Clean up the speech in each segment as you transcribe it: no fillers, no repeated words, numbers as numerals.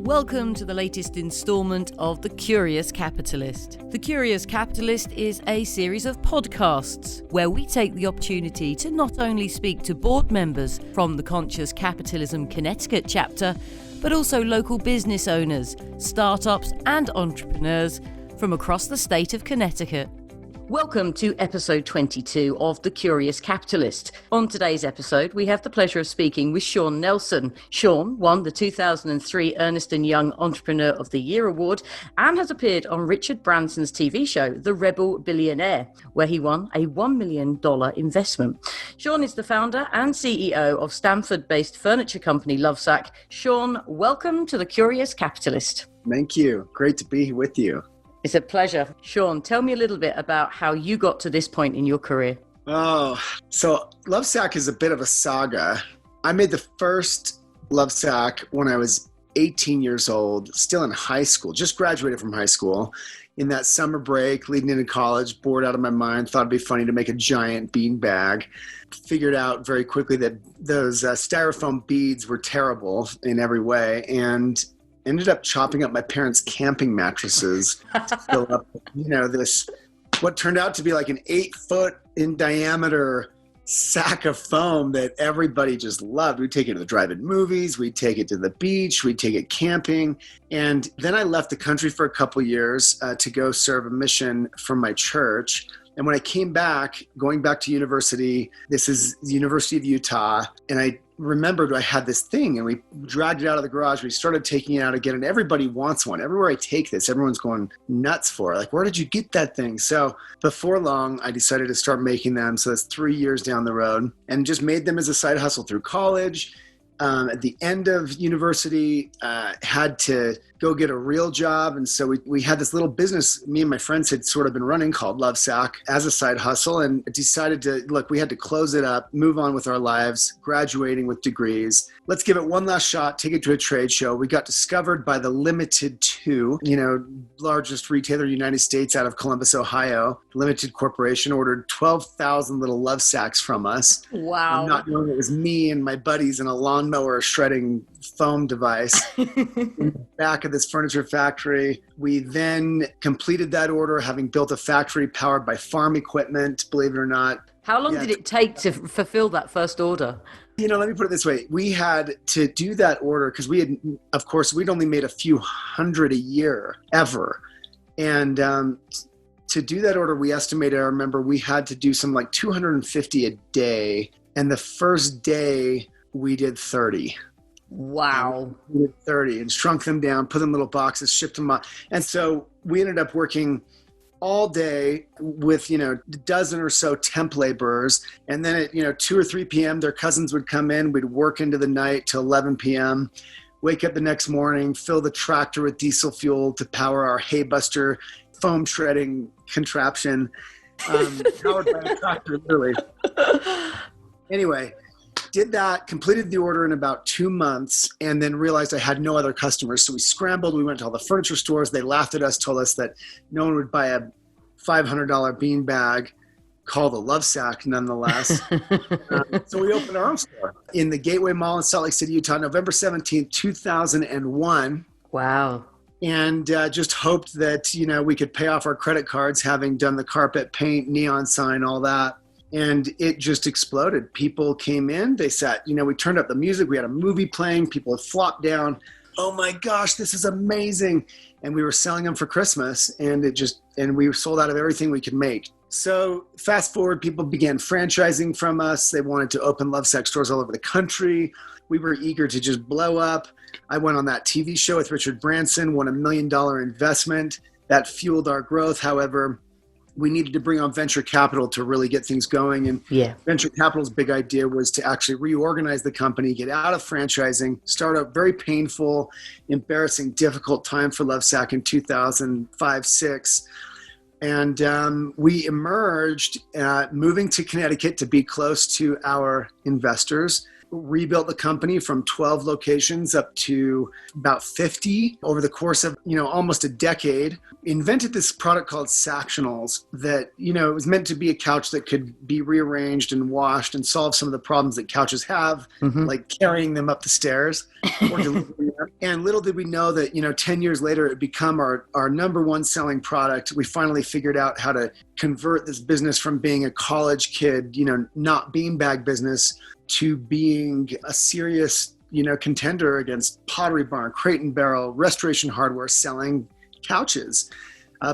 Welcome to the latest installment of The Curious Capitalist. The Curious Capitalist is a series of podcasts where we take the opportunity to not only speak to board members from the Conscious Capitalism Connecticut chapter, but also local business owners, startups and entrepreneurs from across the state of Connecticut. Welcome to episode 22 of The Curious Capitalist. On today's episode, we have the pleasure of speaking with Shawn Nelson. Shawn won the 2003 Ernst & Young Entrepreneur of the Year Award and has appeared on Richard Branson's TV show, The Rebel Billionaire, where he won a $1 million investment. Shawn is the founder and CEO of Stamford-based furniture company Lovesac. Shawn, welcome to The Curious Capitalist. Thank you. Great to be with you. It's a pleasure. Shawn, tell me a little bit about how you got to this point in your career. So Lovesac is a bit of a saga. I made the first Lovesac when I was 18 years old, still in high school, just graduated from high school. In that summer break, leading into college, bored out of my mind, thought it'd be funny to make a giant bean bag. Figured out very quickly that those styrofoam beads were terrible in every way, and ended up chopping up my parents' camping mattresses to fill up, this, what turned out to be like an 8-foot in diameter sack of foam that everybody just loved. We'd take it to the drive-in movies, we'd take it to the beach, we'd take it camping. And then I left the country for a couple years to go serve a mission from my church. And when I came back, going back to university, this is the University of Utah, and I remembered I had this thing, and we dragged it out of the garage. We started taking it out again, and everybody wants one. Everywhere I take this, everyone's going nuts for it. Like, where did you get that thing? So before long, I decided to start making them. So that's 3 years down the road, and just made them as a side hustle through college. At the end of university, had to go get a real job. And so we had this little business me and my friends had sort of been running called Lovesac as a side hustle, and decided we had to close it up, move on with our lives, graduating with degrees. Let's give it one last shot, take it to a trade show. We got discovered by the Limited 2, largest retailer in the United States out of Columbus, Ohio. Limited Corporation ordered 12,000 little Lovesacs from us. Wow. Not knowing it was me and my buddies in a lawnmower shredding foam device in the back of this furniture factory. We then completed that order, having built a factory powered by farm equipment, believe it or not. How long did it take to fulfill that first order? Let me put it this way. We had to do that order because we'd only made a few hundred a year ever. And to do that order, we estimated, I remember we had to do something like 250 a day. And the first day we did 30. Wow. We did 30 and shrunk them down, put them in little boxes, shipped them up. And so we ended up working all day with, a dozen or so temp laborers. And then at, 2 or 3 p.m., their cousins would come in. We'd work into the night till 11 p.m., wake up the next morning, fill the tractor with diesel fuel to power our haybuster foam shredding contraption, powered by a tractor, literally. Anyway, did that, completed the order in about 2 months, and then realized I had no other customers. So we scrambled. We went to all the furniture stores. They laughed at us, told us that no one would buy a $500 bean bag called a Lovesac, nonetheless. So we opened our own store in the Gateway Mall in Salt Lake City, Utah, November 17th, 2001. Wow. And just hoped that, we could pay off our credit cards, having done the carpet, paint, neon sign, all that. And it just exploded. People came in, they sat, we turned up the music. We had a movie playing. People had flopped down. Oh my gosh, this is amazing. And we were selling them for Christmas, and we sold out of everything we could make. So fast forward, people began franchising from us. They wanted to open Lovesac stores all over the country. We were eager to just blow up. I went on that TV show with Richard Branson, won $1 million investment. That fueled our growth. However, we needed to bring on venture capital to really get things going. And venture capital's big idea was to actually reorganize the company, get out of franchising, start a very painful, embarrassing, difficult time for Lovesac in 2005-06. And we emerged, moving to Connecticut to be close to our investors. rebuilt the company from 12 locations up to about 50 over the course of, almost a decade. Invented this product called Sactionals that, it was meant to be a couch that could be rearranged and washed and solve some of the problems that couches have, like carrying them up the stairs or delivering them. And little did we know that, 10 years later, it would become our number one selling product. We finally figured out how to convert this business from being a college kid, not beanbag business, to being a serious, contender against Pottery Barn, Crate and Barrel, Restoration Hardware, selling couches.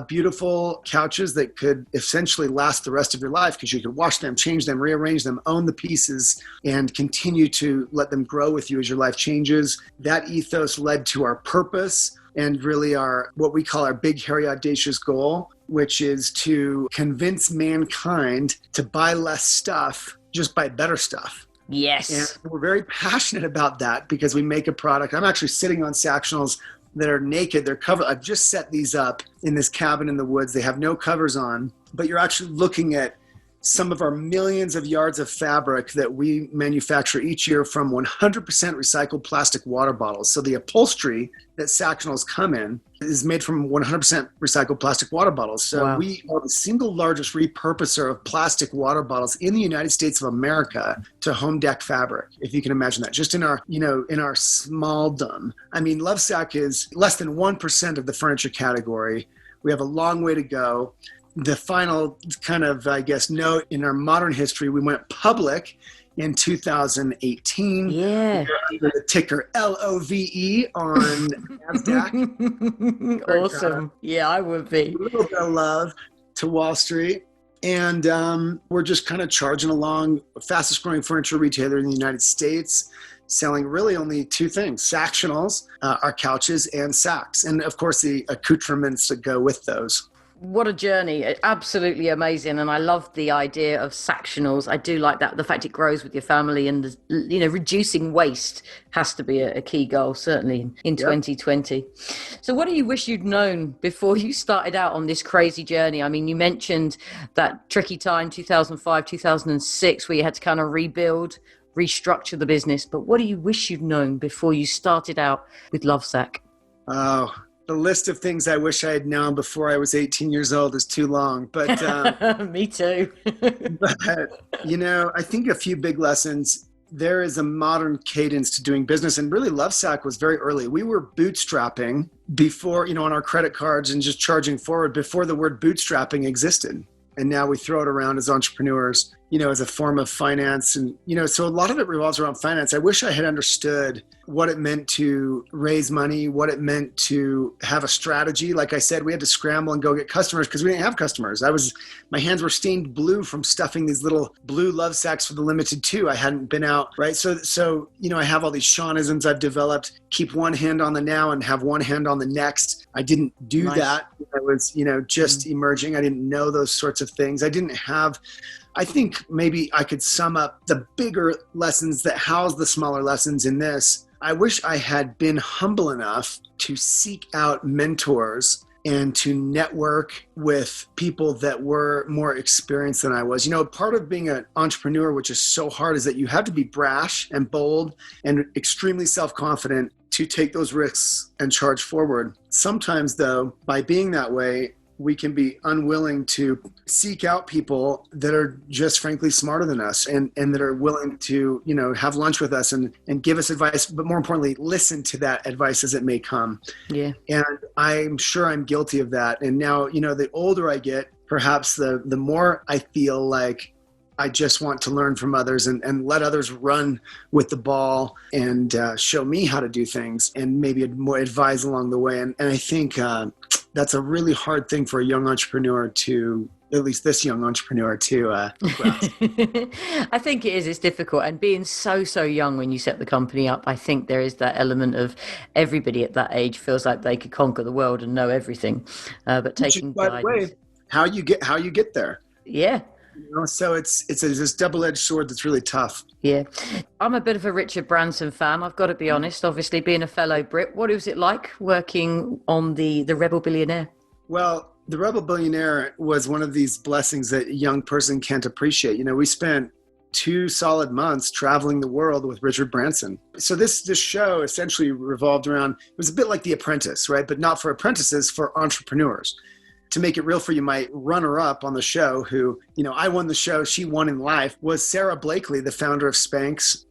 Beautiful couches that could essentially last the rest of your life because you could wash them, change them, rearrange them, own the pieces, and continue to let them grow with you as your life changes. That ethos led to our purpose and really what we call our big, hairy, audacious goal, which is to convince mankind to buy less stuff, just buy better stuff. Yes. And we're very passionate about that because we make a product. I'm actually sitting on Sactionals that are naked. They're covered. I've just set these up in this cabin in the woods. They have no covers on, but you're actually looking at some of our millions of yards of fabric that we manufacture each year from 100% recycled plastic water bottles. So the upholstery that Sactionals come in is made from 100% recycled plastic water bottles. So wow. We are the single largest repurposer of plastic water bottles in the United States of America to home deck fabric, if you can imagine that, just in our, in our smalldom. I mean, Lovesac is less than 1% of the furniture category. We have a long way to go. The final kind of, note in our modern history, we went public in 2018. Yeah. Under the ticker LOVE on NASDAQ. Awesome. Yeah, I would be. A little bit of love to Wall Street. And we're just kind of charging along, fastest growing furniture retailer in the United States, selling really only two things: Sactionals, our couches, and sacks. And of course, the accoutrements that go with those. What a journey. Absolutely amazing. And I love the idea of Sactionals. I do like that. The fact it grows with your family and, reducing waste has to be a key goal, certainly in 2020. So what do you wish you'd known before you started out on this crazy journey? I mean, you mentioned that tricky time, 2005, 2006, where you had to kind of rebuild, restructure the business. But what do you wish you'd known before you started out with Lovesac? Oh, the list of things I wish I had known before I was 18 years old is too long, but me too. But I think a few big lessons. There is a modern cadence to doing business, and really Lovesac was very early. We were bootstrapping before, on our credit cards and just charging forward before the word bootstrapping existed. And now we throw it around as entrepreneurs, as a form of finance. And, so a lot of it revolves around finance. I wish I had understood what it meant to raise money, what it meant to have a strategy. Like I said, we had to scramble and go get customers because we didn't have customers. My hands were stained blue from stuffing these little blue Lovesacks for the Limited 2. I hadn't been out, right? So, I have all these Shawnisms I've developed, keep one hand on the now and have one hand on the next. I didn't do that. I was, just emerging. I didn't know those sorts of things. I think maybe I could sum up the bigger lessons that house the smaller lessons in this. I wish I had been humble enough to seek out mentors and to network with people that were more experienced than I was. Part of being an entrepreneur, which is so hard, is that you have to be brash and bold and extremely self-confident to take those risks and charge forward. Sometimes, though, by being that way, we can be unwilling to seek out people that are just frankly smarter than us and that are willing to, have lunch with us and give us advice, but more importantly, listen to that advice as it may come. Yeah. And I'm sure I'm guilty of that. And now, the older I get, perhaps the more I feel like I just want to learn from others and let others run with the ball and show me how to do things and maybe more advise along the way. And I think that's a really hard thing for a young entrepreneur to, at least this young entrepreneur, to grasp. I think it is. It's difficult. And being so young when you set the company up, I think there is that element of everybody at that age feels like they could conquer the world and know everything. But taking by the way, how you get there. Yeah. So it's this double-edged sword that's really tough. Yeah. I'm a bit of a Richard Branson fan, I've got to be honest. Obviously, being a fellow Brit, what was it like working on the Rebel Billionaire? Well, the Rebel Billionaire was one of these blessings that a young person can't appreciate. We spent 2 solid months traveling the world with Richard Branson. So this show essentially revolved around, it was a bit like The Apprentice, right? But not for apprentices, for entrepreneurs. To make it real for you, my runner-up on the show, who, I won the show, she won in life, was Sarah Blakely, the founder of Spanx.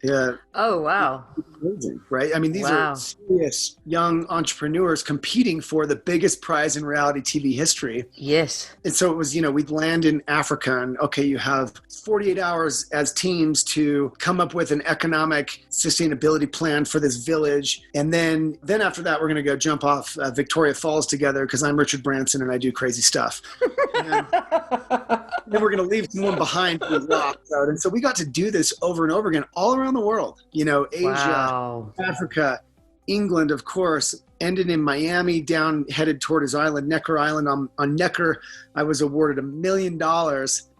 Oh, wow. Amazing, right? I mean, these are serious young entrepreneurs competing for the biggest prize in reality TV history. Yes. And so it was, we'd land in Africa and, okay, you have 48 hours as teams to come up with an economic sustainability plan for this village. And then after that, we're going to go jump off Victoria Falls together because I'm Richard Branson and I do crazy stuff. And then we're going to leave someone behind who's locked out. And so we got to do this over and over again, all around the world, Asia, Africa, England, of course, ended in Miami, down headed toward his island, Necker Island. On Necker, I was awarded $1 million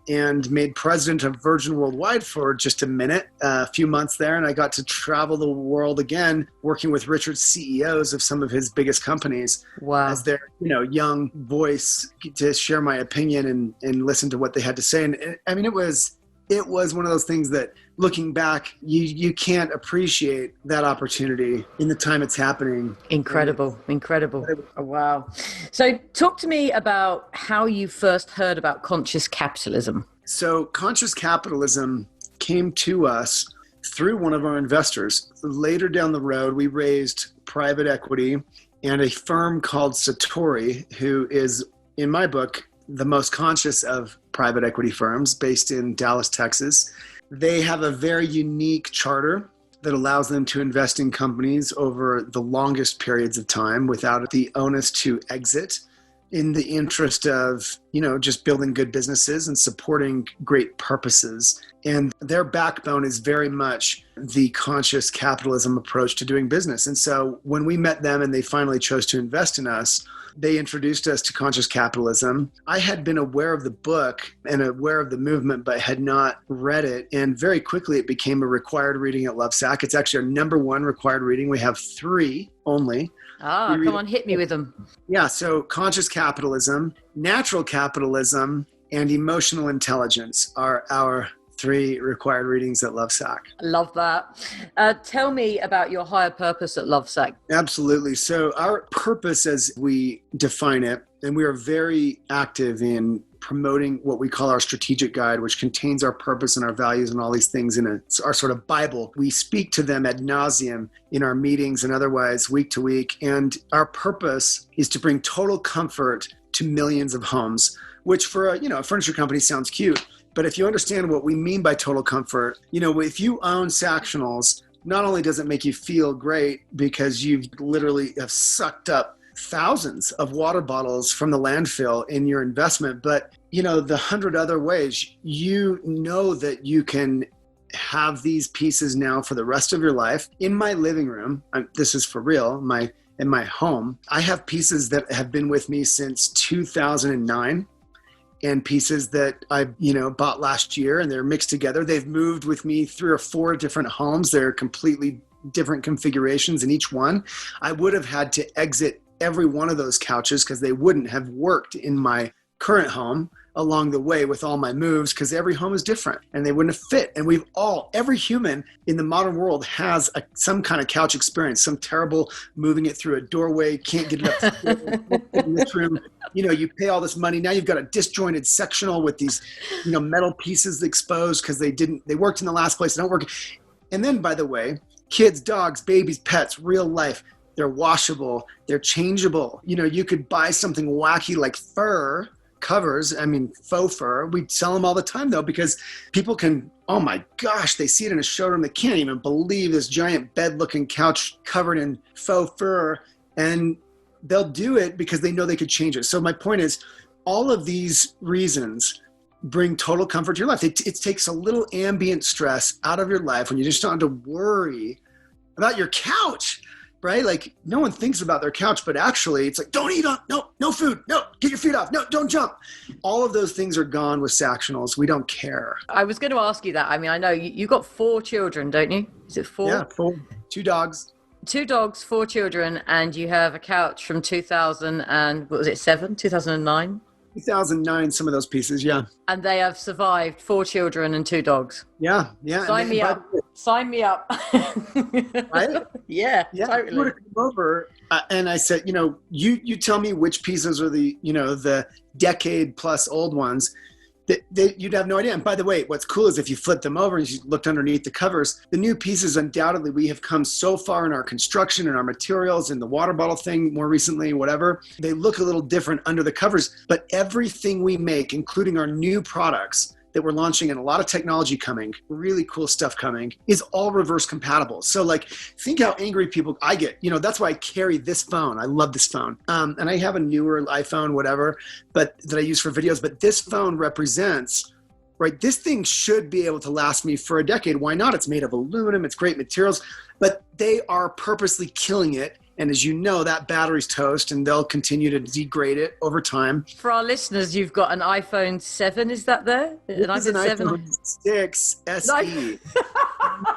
and made president of Virgin Worldwide for just a few months there. And I got to travel the world again, working with Richard's CEOs of some of his biggest companies. Wow. As their, young voice to share my opinion and listen to what they had to say. And I mean, it was one of those things that looking back, you can't appreciate that opportunity in the time it's happening. Incredible. Oh, wow. So talk to me about how you first heard about conscious capitalism. So conscious capitalism came to us through one of our investors. Later down the road, we raised private equity and a firm called Satori, who is, in my book, the most conscious of private equity firms, based in Dallas, Texas. They have a very unique charter that allows them to invest in companies over the longest periods of time without the onus to exit, in the interest of, just building good businesses and supporting great purposes. And their backbone is very much the conscious capitalism approach to doing business. And so when we met them and they finally chose to invest in us, they introduced us to conscious capitalism. I had been aware of the book and aware of the movement, but had not read it. And very quickly, it became a required reading at Lovesac. It's actually our number 1 required reading. We have 3 only. Come on, hit me with them. Yeah, so conscious capitalism, natural capitalism, and emotional intelligence are our 3 required readings at Lovesac. Love that. Tell me about your higher purpose at Lovesac. Absolutely. So our purpose, as we define it, and we are very active in promoting what we call our strategic guide, which contains our purpose and our values and all these things in our sort of Bible. We speak to them ad nauseum in our meetings and otherwise week to week. And our purpose is to bring total comfort to millions of homes, which for a furniture company sounds cute. But if you understand what we mean by total comfort, if you own Sactionals, not only does it make you feel great because you literally have sucked up thousands of water bottles from the landfill in your investment, but the 100 other ways, that you can have these pieces now for the rest of your life. In my living room, this is for real, in my home, I have pieces that have been with me since 2009. And pieces that I, bought last year, and they're mixed together. They've moved with me 3 or 4 different homes. They're completely different configurations in each one. I would have had to exit every one of those couches because they wouldn't have worked in my current home along the way with all my moves, because every home is different and they wouldn't have fit. And every human in the modern world has some kind of couch experience, some terrible moving it through a doorway, can't get it up in this room. You pay all this money. Now you've got a disjointed sectional with these, metal pieces exposed because they worked in the last place. They don't work. And then, by the way, kids, dogs, babies, pets, real life, they're washable, they're changeable. You could buy something wacky like fur covers, faux fur. We sell them all the time though, because people can, oh my gosh, they see it in a showroom. They can't even believe this giant bed looking couch covered in faux fur, and they'll do it because they know they could change it. So my point is, all of these reasons bring total comfort to your life. It takes a little ambient stress out of your life when you just don't have to worry about your couch. Right? Like, no one thinks about their couch, but actually it's like, don't eat on, no food, no, get your feet off, no, don't jump. All of those things are gone with Sactionals. We don't care. I was going to ask you that. I know you got 4 children, don't you? Is it 4? Yeah, 4. 2 dogs. 2 dogs, 4 children, and you have a couch from 2007, 2009? 2009, some of those pieces. Yeah. And they have survived 4 children and 2 dogs. Yeah. Yeah. Sign me up. Sign me up. Right? Yeah, Yeah. totally. You were to come over, and I said, you tell me which pieces are the decade plus old ones. You'd have no idea. And by the way, what's cool is if you flip them over and you looked underneath the covers, the new pieces, undoubtedly, we have come so far in our construction and our materials and the water bottle thing more recently, whatever. They look a little different under the covers, but everything we make, including our new products that we're launching and a lot of technology coming, really cool stuff coming, is all reverse compatible. So think how angry people I get. That's why I carry this phone. I love this phone. And I have a newer iPhone, whatever, but that I use for videos. But this phone represents, right? This thing should be able to last me for a decade. Why not? It's made of aluminum. It's great materials, but they are purposely killing it. And as you know, that battery's toast and they'll continue to degrade it over time. For our listeners, you've got an iPhone 7, is that there? This is an iPhone 6 SE.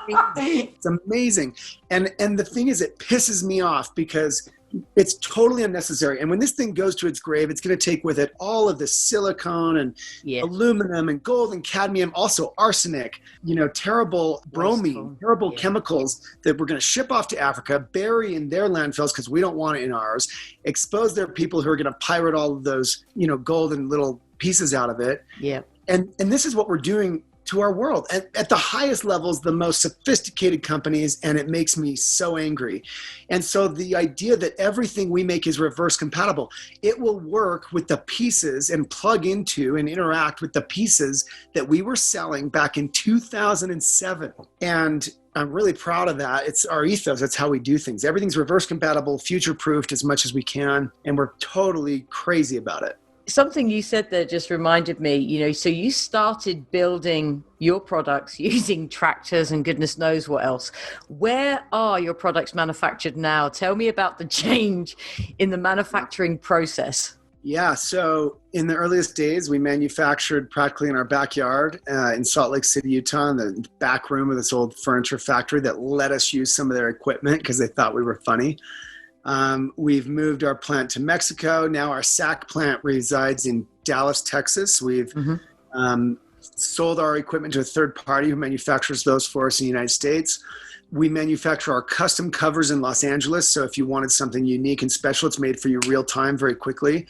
It's amazing. And the thing is, it pisses me off because it's totally unnecessary. And when this thing goes to its grave, it's going to take with it all of the silicone and aluminum and gold and cadmium, also arsenic, terrible bromine, terrible chemicals that we're going to ship off to Africa, bury in their landfills because we don't want it in ours, expose their people who are going to pirate all of those, gold and little pieces out of it. Yeah. And this is what we're doing to our world at the highest levels, the most sophisticated companies, and it makes me so angry. And so the idea that everything we make is reverse compatible, it will work with the pieces and plug into and interact with the pieces that we were selling back in 2007. And I'm really proud of that. It's our ethos. That's how we do things. Everything's reverse compatible, future-proofed as much as we can, and we're totally crazy about it. Something you said there just reminded me, so you started building your products using tractors and goodness knows what else. Where are your products manufactured now? Tell me about the change in the manufacturing process. Yeah, so in the earliest days, we manufactured practically in our backyard in Salt Lake City, Utah, in the back room of this old furniture factory that let us use some of their equipment because they thought we were funny. We've moved our plant to Mexico. Now our sack plant resides in Dallas, Texas. We've sold our equipment to a third party who manufactures those for us in the United States. We manufacture our custom covers in Los Angeles. So if you wanted something unique and special, it's made for you real time, very quickly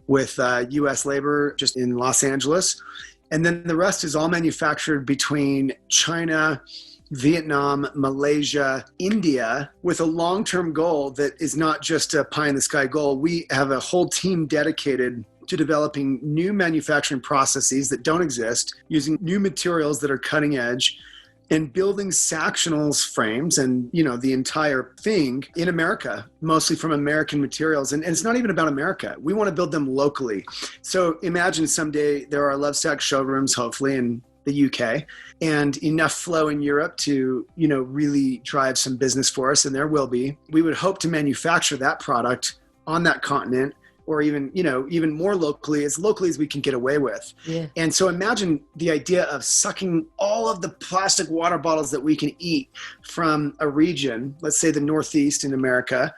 with US labor just in Los Angeles. And then the rest is all manufactured between China, Vietnam, Malaysia, India, with a long-term goal that is not just a pie-in-the-sky goal. We have a whole team dedicated to developing new manufacturing processes that don't exist, using new materials that are cutting edge, and building Sactionals frames and, the entire thing in America, mostly from American materials. And it's not even about America. We want to build them locally. So imagine someday there are Lovesac showrooms, hopefully, in the UK, and enough flow in Europe to, really drive some business for us. And there will be. We would hope to manufacture that product on that continent, or even, even more locally as we can get away with. Yeah. And so imagine the idea of sucking all of the plastic water bottles that we can eat from a region, let's say the Northeast in America,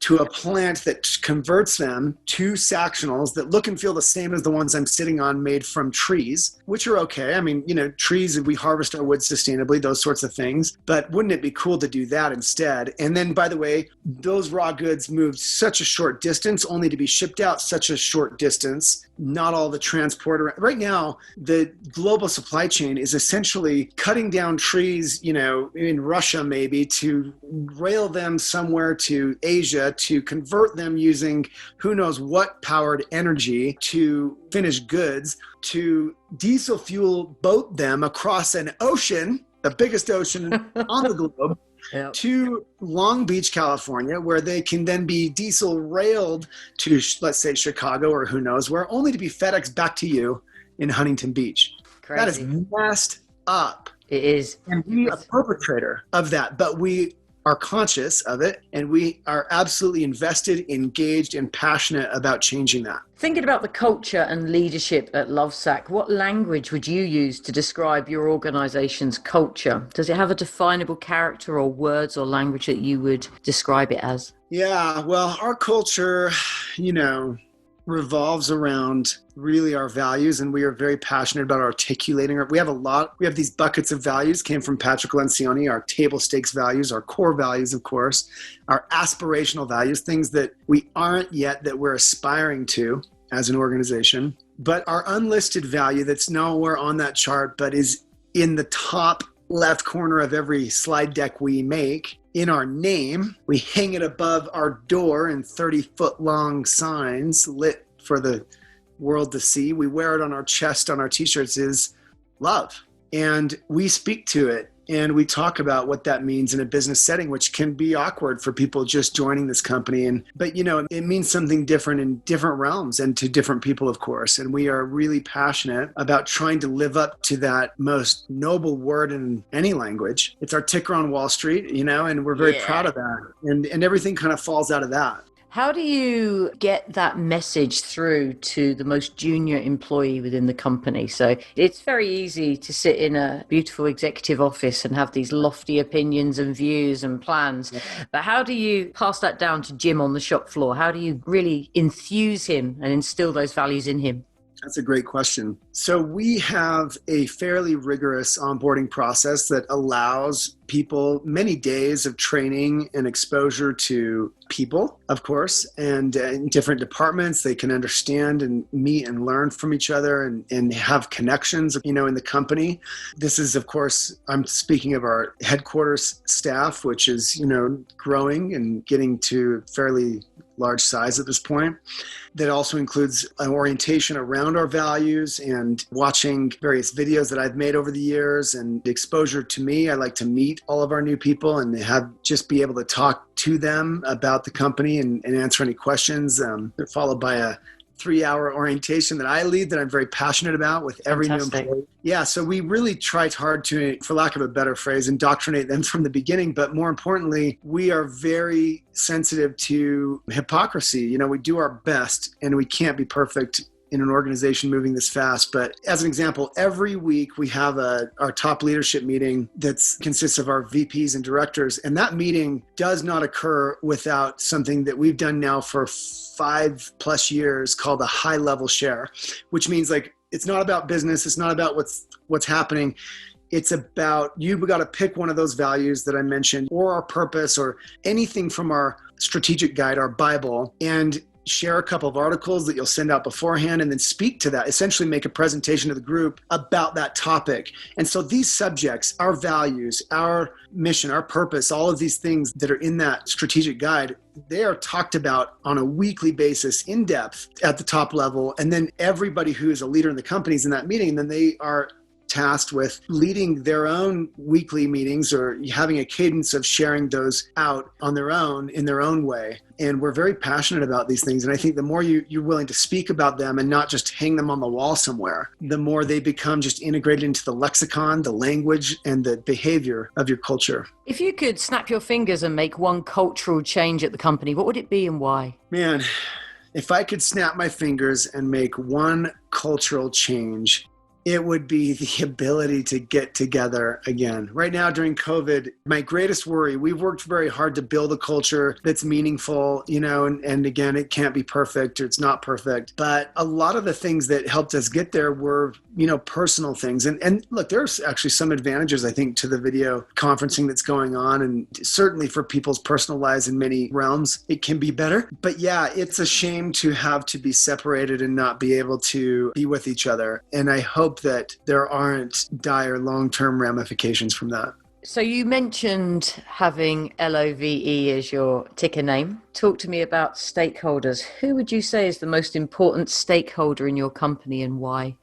to a plant that converts them to Sactionals that look and feel the same as the ones I'm sitting on, made from trees, which are okay. I mean, trees, we harvest our wood sustainably, those sorts of things. But wouldn't it be cool to do that instead? And then, by the way, those raw goods moved such a short distance, only to be shipped out such a short distance, not all the transport. Right now, the global supply chain is essentially cutting down trees, in Russia maybe, to rail them somewhere to Asia, to convert them using who knows what powered energy to finished goods, to diesel fuel boat them across an ocean, the biggest ocean on the globe, to Long Beach, California, where they can then be diesel railed to, let's say, Chicago or who knows where, only to be FedEx back to you in Huntington Beach. Crazy. That is messed up. It is. And we are a perpetrator of that, but we are conscious of it, and we are absolutely invested, engaged, and passionate about changing that. Thinking about the culture and leadership at Lovesac, what language would you use to describe your organization's culture? Does it have a definable character or words or language that you would describe it as? Yeah, well, our culture, revolves around really our values, and we are very passionate about articulating. We have these buckets of values, came from Patrick Lencioni, our table stakes values, our core values, of course, our aspirational values, things that we aren't yet that we're aspiring to as an organization. But our unlisted value that's nowhere on that chart, but is in the top left corner of every slide deck we make, in our name, we hang it above our door in 30-foot long signs lit for the world to see. We wear it on our chest, on our t-shirts, is love. And we speak to it and we talk about what that means in a business setting, which can be awkward for people just joining this company. But it means something different in different realms and to different people, of course. And we are really passionate about trying to live up to that most noble word in any language. It's our ticker on Wall Street, and we're very proud of that. And everything kind of falls out of that. How do you get that message through to the most junior employee within the company? So it's very easy to sit in a beautiful executive office and have these lofty opinions and views and plans. Yeah. But how do you pass that down to Jim on the shop floor? How do you really enthuse him and instill those values in him? That's a great question. So we have a fairly rigorous onboarding process that allows people many days of training and exposure to people, of course, and in different departments. They can understand and meet and learn from each other and have connections, in the company. This is, of course, I'm speaking of our headquarters staff, which is, growing and getting to fairly large size at this point. That also includes an orientation around our values and watching various videos that I've made over the years and exposure to me. I like to meet all of our new people and just be able to talk to them about the company and answer any questions. They're followed by a 3-hour orientation that I lead that I'm very passionate about with every new employee. Yeah, so we really tried hard to, for lack of a better phrase, indoctrinate them from the beginning. But more importantly, we are very sensitive to hypocrisy. We do our best and we can't be perfect in an organization moving this fast. But as an example, every week we have our top leadership meeting that consists of our VPs and directors. And that meeting does not occur without something that we've done now for 5+ years called a high level share, which means it's not about business. It's not about what's happening. It's about, you've got to pick one of those values that I mentioned or our purpose or anything from our strategic guide, our Bible, and share a couple of articles that you'll send out beforehand and then speak to that, essentially make a presentation to the group about that topic. And so these subjects, our values, our mission, our purpose, all of these things that are in that strategic guide, they are talked about on a weekly basis in depth at the top level. And then everybody who is a leader in the company is in that meeting, and then they are tasked with leading their own weekly meetings or having a cadence of sharing those out on their own in their own way. And we're very passionate about these things. And I think the more you're willing to speak about them and not just hang them on the wall somewhere, the more they become just integrated into the lexicon, the language, and the behavior of your culture. If you could snap your fingers and make one cultural change at the company, what would it be and why? Man, if I could snap my fingers and make one cultural change, it would be the ability to get together again. Right now during COVID, my greatest worry, we've worked very hard to build a culture that's meaningful, and again, it can't be perfect or it's not perfect. But a lot of the things that helped us get there were, personal things. And look, there's actually some advantages, I think, to the video conferencing that's going on. And certainly for people's personal lives in many realms, it can be better. But yeah, it's a shame to have to be separated and not be able to be with each other. And I hope that there aren't dire long-term ramifications from that. So you mentioned having LOVE as your ticker name. Talk to me about stakeholders. Who would you say is the most important stakeholder in your company and why?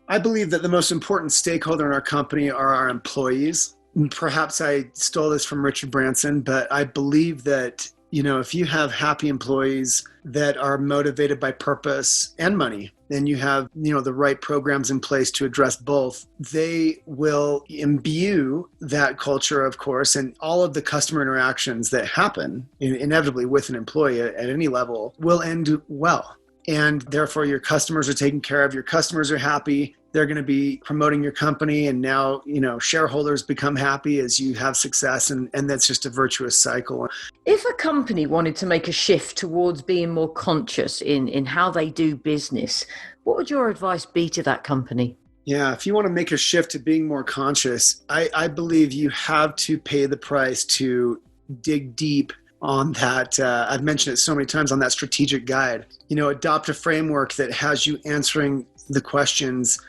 I believe that the most important stakeholder in our company are our employees. And perhaps I stole this from Richard Branson, but I believe that if you have happy employees that are motivated by purpose and money, and you have, the right programs in place to address both, they will imbue that culture, of course, and all of the customer interactions that happen inevitably with an employee at any level will end well. And therefore your customers are taken care of, your customers are happy, they're going to be promoting your company. And now, shareholders become happy as you have success. And that's just a virtuous cycle. If a company wanted to make a shift towards being more conscious in how they do business, what would your advice be to that company? Yeah, if you want to make a shift to being more conscious, I believe you have to pay the price to dig deep on that. I've mentioned it so many times, on that strategic guide. Adopt a framework that has you answering the questions,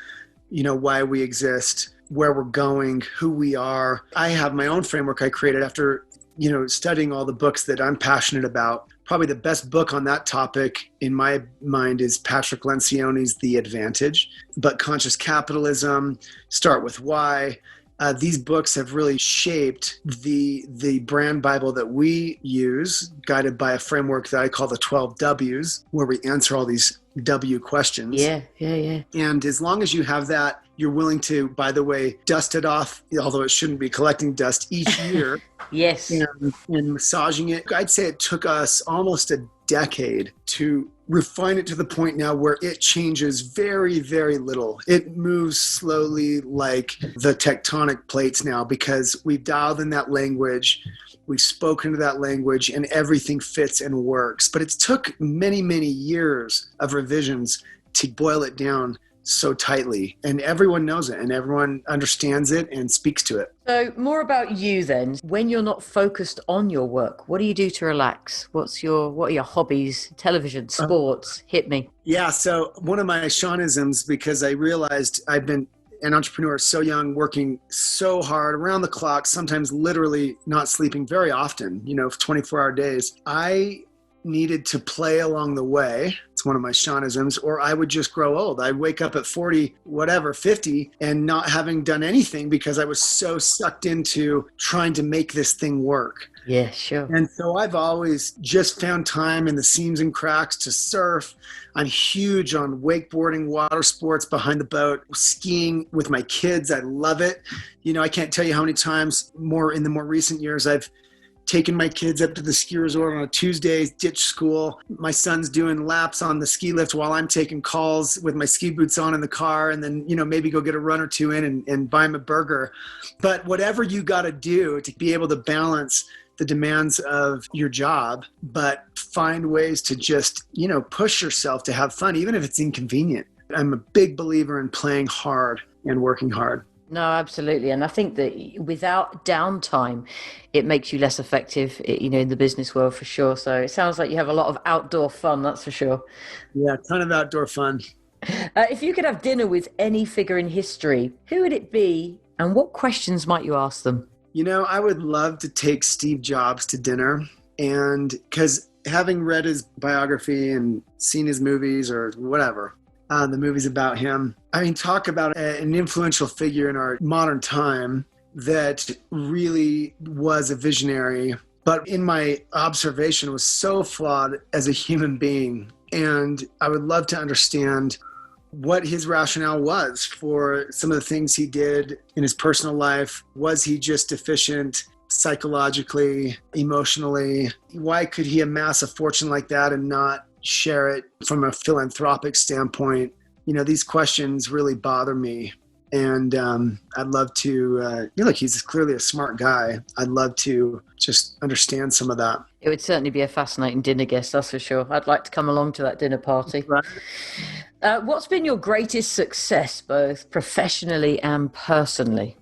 why we exist, where we're going, who we are. I have my own framework I created after, studying all the books that I'm passionate about. Probably the best book on that topic in my mind is Patrick Lencioni's The Advantage, but Conscious Capitalism, Start With Why. These books have really shaped the brand Bible that we use, guided by a framework that I call the 12 W's, where we answer all these W questions. Yeah. And as long as you have that, you're willing to, by the way, dust it off, although it shouldn't be collecting dust each year. Yes. And massaging it. I'd say it took us almost a decade to refine it to the point now where it changes very, very little. It moves slowly like the tectonic plates now, because we've dialed in that language, we've spoken to that language, and everything fits and works. But it's took many, many years of revisions to boil it down so tightly, and everyone knows it and everyone understands it and speaks to it. So more about you then. When you're not focused on your work, what do you do to relax? What are your hobbies? Television, sports? Hit me. Yeah, so one of my Shawnisms, because I realized I've been an entrepreneur so young, working so hard around the clock, sometimes literally not sleeping very often, 24-hour days. I needed to play along the way. It's one of my Shawnisms, or I would just grow old. I'd wake up at 40, 50, and not having done anything because I was so sucked into trying to make this thing work. Yeah, sure. And so I've always just found time in the seams and cracks to surf. I'm huge on wakeboarding, water sports, behind the boat, skiing with my kids. I love it. I can't tell you how many times in the more recent years I've taking my kids up to the ski resort on a Tuesday, ditch school. My son's doing laps on the ski lift while I'm taking calls with my ski boots on in the car, and then, maybe go get a run or two in and buy him a burger. But whatever you got to do to be able to balance the demands of your job, but find ways to just, push yourself to have fun, even if it's inconvenient. I'm a big believer in playing hard and working hard. No, absolutely. And I think that without downtime, it makes you less effective, in the business world for sure. So it sounds like you have a lot of outdoor fun, that's for sure. Yeah, a ton of outdoor fun. If you could have dinner with any figure in history, who would it be and what questions might you ask them? I would love to take Steve Jobs to dinner, and because having read his biography and seen his movies or whatever, the movies about him. Talk about an influential figure in our modern time that really was a visionary, but in my observation was so flawed as a human being. And I would love to understand what his rationale was for some of the things he did in his personal life. Was he just deficient psychologically, emotionally? Why could he amass a fortune like that and not share it from a philanthropic standpoint? These questions really bother me. And I'd love to, he's clearly a smart guy. I'd love to just understand some of that. It would certainly be a fascinating dinner guest, that's for sure. I'd like to come along to that dinner party. Right. What's been your greatest success, both professionally and personally?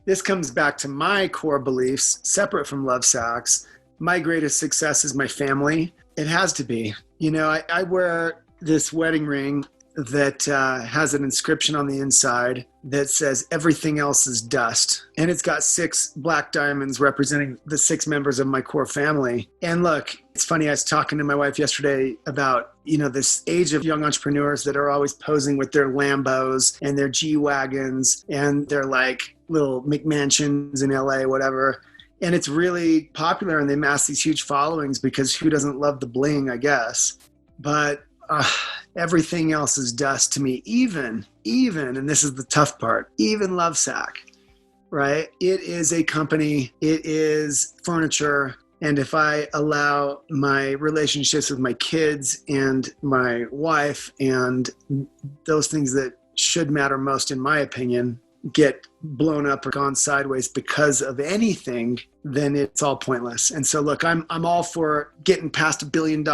This comes back to my core beliefs, separate from Lovesacs. My greatest success is my family. It has to be. I wear this wedding ring that has an inscription on the inside that says everything else is dust. And it's got 6 black diamonds representing the 6 members of my core family. And look, it's funny, I was talking to my wife yesterday about, this age of young entrepreneurs that are always posing with their Lambos and their G-Wagons and their like little McMansions in LA, whatever. And it's really popular and they amass these huge followings because who doesn't love the bling, I guess. But everything else is dust to me, even, and this is the tough part, even Lovesac, right? It is a company, it is furniture, And if I allow my relationships with my kids and my wife and those things that should matter most, in my opinion, get blown up or gone sideways because of anything, then it's all pointless. And so look, I'm all for getting past $1 billion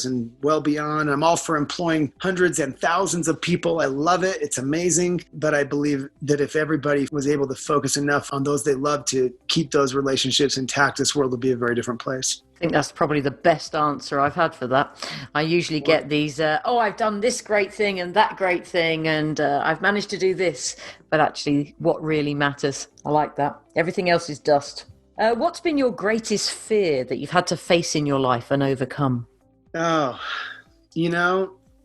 and well beyond. I'm all for employing hundreds and thousands of people. I love it. It's amazing. But I believe that if everybody was able to focus enough on those they love to keep those relationships intact, this world would be a very different place. I think that's probably the best answer I've had for that. I usually get these, I've done this great thing and that great thing, and I've managed to do this. But actually, what really matters? I like that. Everything else is dust. What's been your greatest fear that you've had to face in your life and overcome? Oh,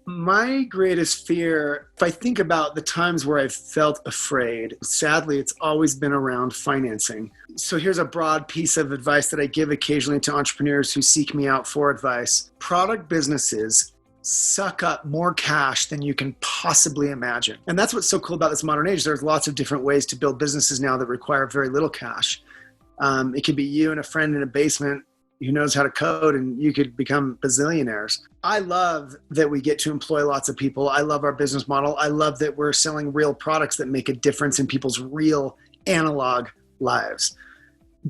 my greatest fear, if I think about the times where I've felt afraid, sadly, it's always been around financing. So here's a broad piece of advice that I give occasionally to entrepreneurs who seek me out for advice. Product businesses suck up more cash than you can possibly imagine. And that's what's so cool about this modern age. There's lots of different ways to build businesses now that require very little cash. It could be you and a friend in a basement who knows how to code, and you could become bazillionaires. I love that we get to employ lots of people. I love our business model. I love that we're selling real products that make a difference in people's real analog lives.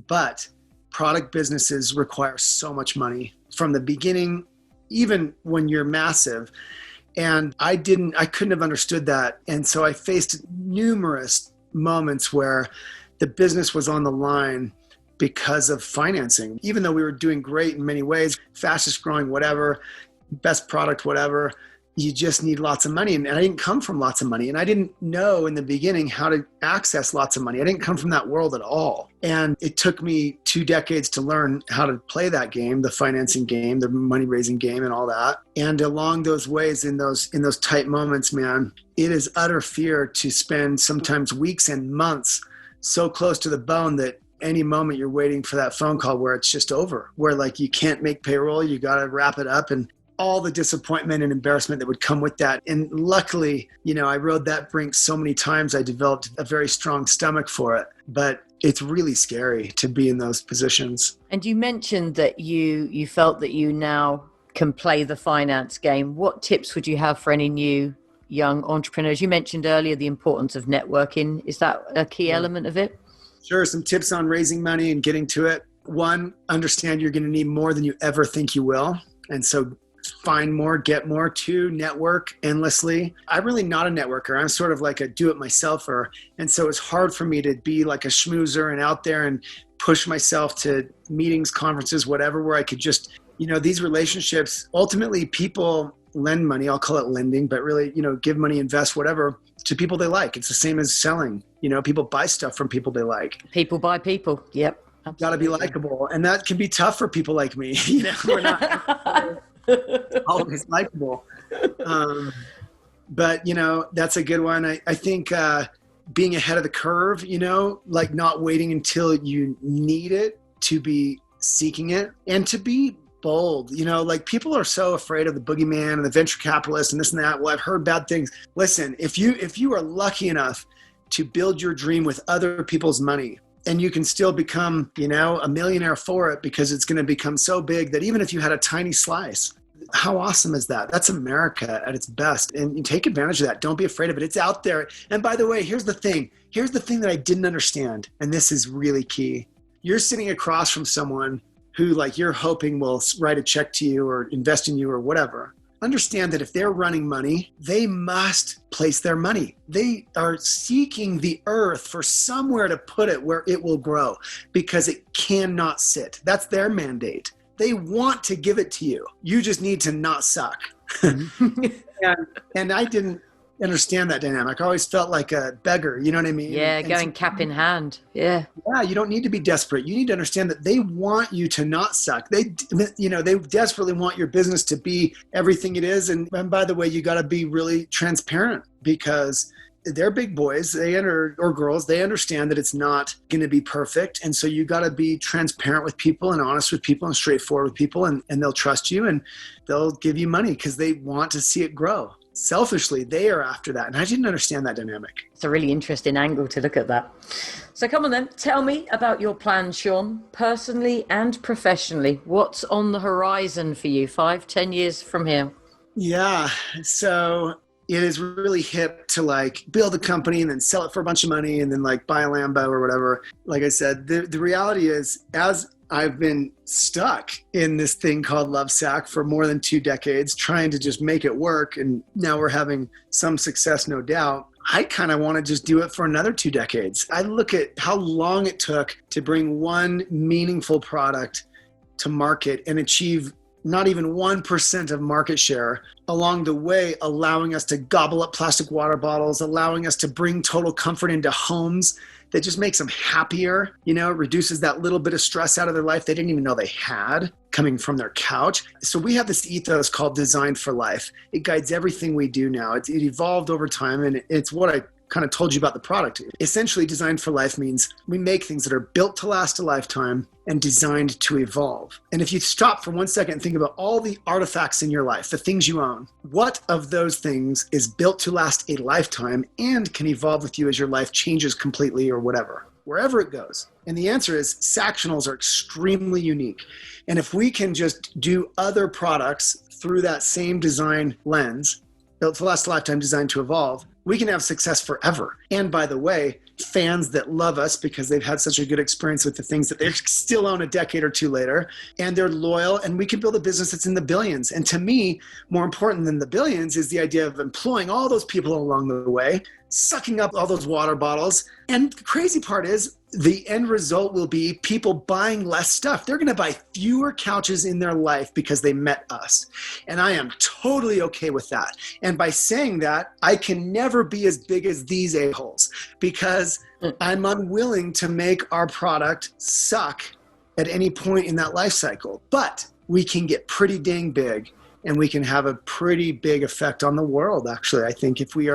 But product businesses require so much money from the beginning, even when you're massive. And I couldn't have understood that. And so I faced numerous moments where the business was on the line because of financing. Even though we were doing great in many ways, fastest growing, whatever, best product, whatever, you just need lots of money. And I didn't come from lots of money. And I didn't know in the beginning how to access lots of money. I didn't come from that world at all. And it took me 2 decades to learn how to play that game, the financing game, the money raising game and all that. And along those ways, in those tight moments, man, it is utter fear to spend sometimes weeks and months so close to the bone that any moment you're waiting for that phone call where it's just over, where like you can't make payroll, you got to wrap it up, and all the disappointment and embarrassment that would come with that. And luckily, I rode that brink so many times, I developed a very strong stomach for it. But it's really scary to be in those positions. And you mentioned that you felt that you now can play the finance game. What tips would you have for any new young entrepreneurs? You mentioned earlier the importance of networking. Is that a key element of it? Sure. Some tips on raising money and getting to it. 1, understand you're going to need more than you ever think you will. And so find more, get more. 2, network endlessly. I'm really not a networker. I'm sort of like a do-it-myselfer. And so it's hard for me to be like a schmoozer and out there and push myself to meetings, conferences, whatever, where I could just, these relationships, ultimately people lend money. I'll call it lending, but really, give money, invest, whatever, to people they like. It's the same as selling. People buy stuff from people they like. People buy people. Yep. Got to be likable. And that can be tough for people like me. We're not always likable. But, that's a good one. I think being ahead of the curve, like not waiting until you need it to be seeking it, and to be bold. Like people are so afraid of the boogeyman and the venture capitalist and this and that. Well, I've heard bad things. Listen, if you are lucky enough to build your dream with other people's money, and you can still become, a millionaire for it, because it's going to become so big that even if you had a tiny slice, how awesome is that? That's America at its best. And you take advantage of that. Don't be afraid of it. It's out there. And by the way, here's the thing that I didn't understand. And this is really key. You're sitting across from someone who like you're hoping will write a check to you or invest in you or whatever. Understand that if they're running money, they must place their money. They are seeking the earth for somewhere to put it where it will grow, because it cannot sit. That's their mandate. They want to give it to you. You just need to not suck. and I didn't understand that dynamic. I always felt like a beggar, you know what I mean? Yeah, going cap in hand. Yeah. Yeah, you don't need to be desperate. You need to understand that they want you to not suck. They desperately want your business to be everything it is. And by the way, you got to be really transparent, because they're big boys, or girls, they understand that it's not going to be perfect. And so you got to be transparent with people and honest with people and straightforward with people, and they'll trust you and they'll give you money because they want to see it grow. selfishly, they are after that. And I didn't understand that dynamic. It's a really interesting angle to look at that. So come on then, tell me about your plans, Shawn, personally and professionally. What's on the horizon for you 5-10 years from here? Yeah. So it is really hip to like build a company and then sell it for a bunch of money and then like buy a Lambo or whatever. Like I said, the reality is, as I've been stuck in this thing called Lovesac for more than 2 decades, trying to just make it work. And now we're having some success, no doubt. I kind of want to just do it for another 2 decades. I look at how long it took to bring one meaningful product to market and achieve not even 1% of market share along the way, allowing us to gobble up plastic water bottles, allowing us to bring total comfort into homes that just makes them happier. You know, it reduces that little bit of stress out of their life they didn't even know they had coming from their couch. So we have this ethos called Design for Life. It guides everything we do now. It evolved over time, and it's what I kind of told you about the product. Essentially, Design for Life means we make things that are built to last a lifetime and designed to evolve. And if you stop for 1 second and think about all the artifacts in your life, the things you own, what of those things is built to last a lifetime and can evolve with you as your life changes completely or whatever, wherever it goes? And the answer is Sactionals are extremely unique. And if we can just do other products through that same design lens, built to last a lifetime, designed to evolve, we can have success forever. And by the way, fans that love us because they've had such a good experience with the things that they still own a decade or 2 later, and they're loyal, and we can build a business that's in the billions. And to me, more important than the billions is the idea of employing all those people along the way, sucking up all those water bottles. And the crazy part is the end result will be people buying less stuff. They're going to buy fewer couches in their life because they met us. And I am totally okay with that. And by saying that, I can never be as big as these a-holes because I'm unwilling to make our product suck at any point in that life cycle. But we can get pretty dang big, and we can have a pretty big effect on the world, actually, I think, if we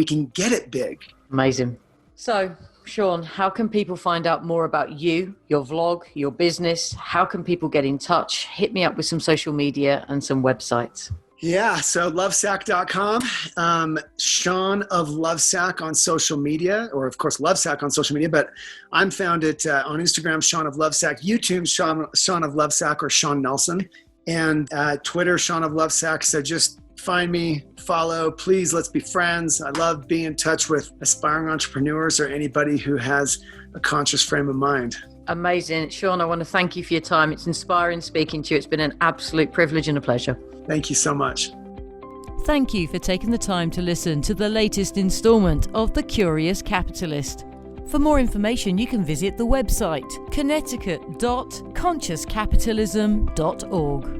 can get it big. Amazing. So, Shawn, how can people find out more about you, your vlog, your business? How can people get in touch? Hit me up with some social media and some websites. Yeah, so lovesac.com, Shawn of Lovesac on social media, or of course Lovesac on social media, but I'm found on Instagram, Shawn of Lovesac, YouTube, Shawn of Lovesac or Shawn Nelson, and Twitter, Shawn of Lovesac. So just find me, follow, please, let's be friends. I love being in touch with aspiring entrepreneurs or anybody who has a conscious frame of mind. Amazing. Shawn, I want to thank you for your time. It's inspiring speaking to you. It's been an absolute privilege and a pleasure. Thank you so much. Thank you for taking the time to listen to the latest installment of The Curious Capitalist. For more information, you can visit the website connecticut.consciouscapitalism.org.